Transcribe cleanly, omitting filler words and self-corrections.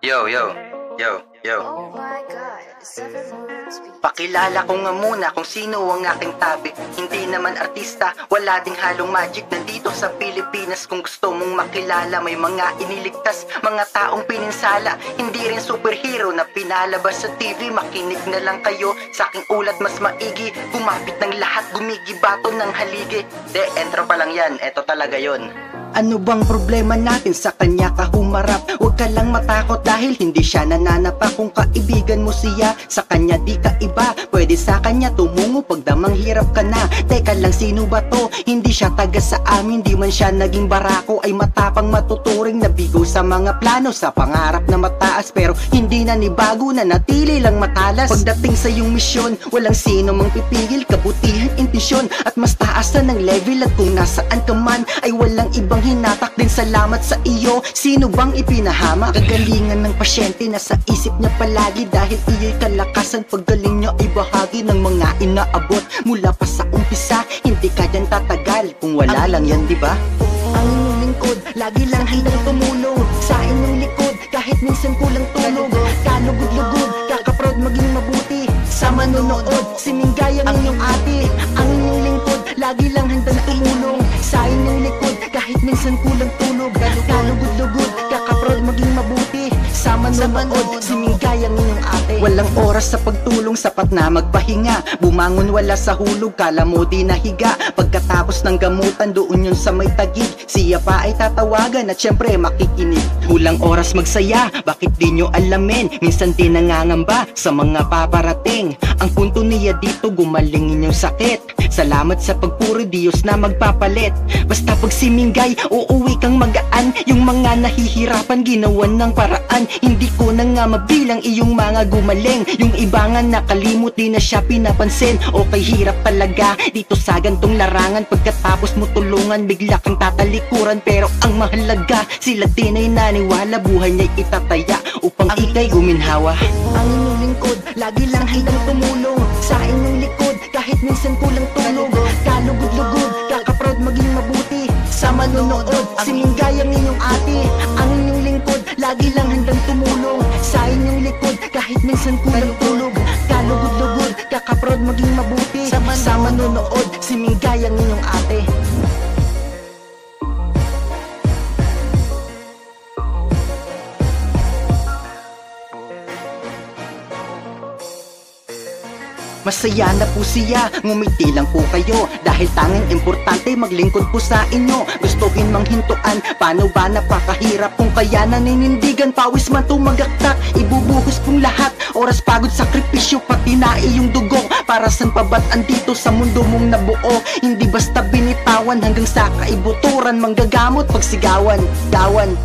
Yo, yo, yo, yo. Oh my God, 7 Moons Beats. Pakilala ko nga muna kung sino ang aking tabi. Hindi naman artista, wala ding halong magic. Nandito sa Pilipinas, kung gusto mong makilala, may mga iniligtas, mga taong pininsala. Hindi rin superhero na pinalabas sa TV. Makinig na lang kayo sa aking ulat, mas maigi. Gumapit ng lahat, gumigibato ng haligi. De, entro pa lang yan, eto talaga yon. Ano bang problema natin sa kanya ka humarap? Huwag ka lang matakot dahil hindi siya nananapa. Kung kaibigan mo siya, sa kanya di ka iba. Pwede sa kanya tumungo pag damang hirap ka na. Teka lang, sino ba to? Hindi siya taga sa amin, di man siya naging barako. Ay matapang, matuturing, nabigo sa mga plano, sa pangarap na mataas. Pero hindi na nibago, na natili lang matalas. Pagdating sa iyong misyon, walang sino mang pipigil. Kabutihan, intensyon, at mas taas na ng level. At kung nasaan ka man, ay walang ibang hinatak din. Salamat sa iyo, sino bang ipinahamak? Kagalingan ng pasyente na sa isip niya palagi, dahil iyo'y kalakasan. Paggaling niya ay bahagi ng mga inaabot mula pa sa umpisa. Hindi ka dyan tatagal kung wala lang yan, diba? Ang inyong lingkod, lagi lang handang tumulong sa inyong likod, kahit minsan kulang tulog. Kalugod-lugod, kakaproud maging mabuti sa manonood. Siningay ang inyong ate. Ang inyong lingkod, lagi lang handang tumulong sa inyong likod, kahit minsan kulang tulog. Kalugod-lugod, kakaproud maging mabuti sa manonood. Siningay ang inyong ate. Walang oras sa pagtulong, sapat na magpahinga. Bumangon wala sa hulog, kala mo di nahiga. Pagkatapos ng gamutan, doon yun sa may tagig. Siya pa ay tatawagan at syempre makikinig. Kulang oras magsaya, bakit di nyo alamin? Minsan din nangangamba sa mga paparating. Ang punto niya dito, gumaling inyong sakit. Salamat sa pagpuri, Diyos na magpapalit. Basta pag simingay, uuwi kang magaan. Yung mga nahihirapan, ginawan ng paraan. Hindi ko na nga mabilang iyong mga gumaling. Yung iba nga nakalimot, di na siya pinapansin. Okay, hirap talaga dito sa gantong larangan. Pagkatapos mo tulungan, bigla kang tatalikuran. Pero ang mahalaga, sila din ay naniwala. Buhay niya'y itataya upang ikay guminhawa. Ang inyong lingkod, lagi lang handang tumulong sa inyong likod, kahit minsan kulang tulog. Kalugod-lugod, kakaproud maging mabuti sa manonood. Siningay ang inyong ate. Ang inyong lingkod, lagi lang handang tumulong sa inyong likod, kahit minsan kulang tulog. Kalugod-lugod, kakaproud maging mabuti sa manonood. Siningay ang inyong ate. Masaya na po siya, ngumiti lang po kayo, dahil tanging importante maglingkod po sa inyo. Gustuhin mang hintuan, paano ba napakahirap? Kung kaya naninindigan, pawis man tumagaktak. Ibubuhos pong lahat, oras, pagod, sakripisyo, pati na iyong dugo. Para san pa ba't andito sa mundo mong nabuo? Hindi basta binitawan hanggang sa kaibuturan, manggagamot pagsigawan, gawan.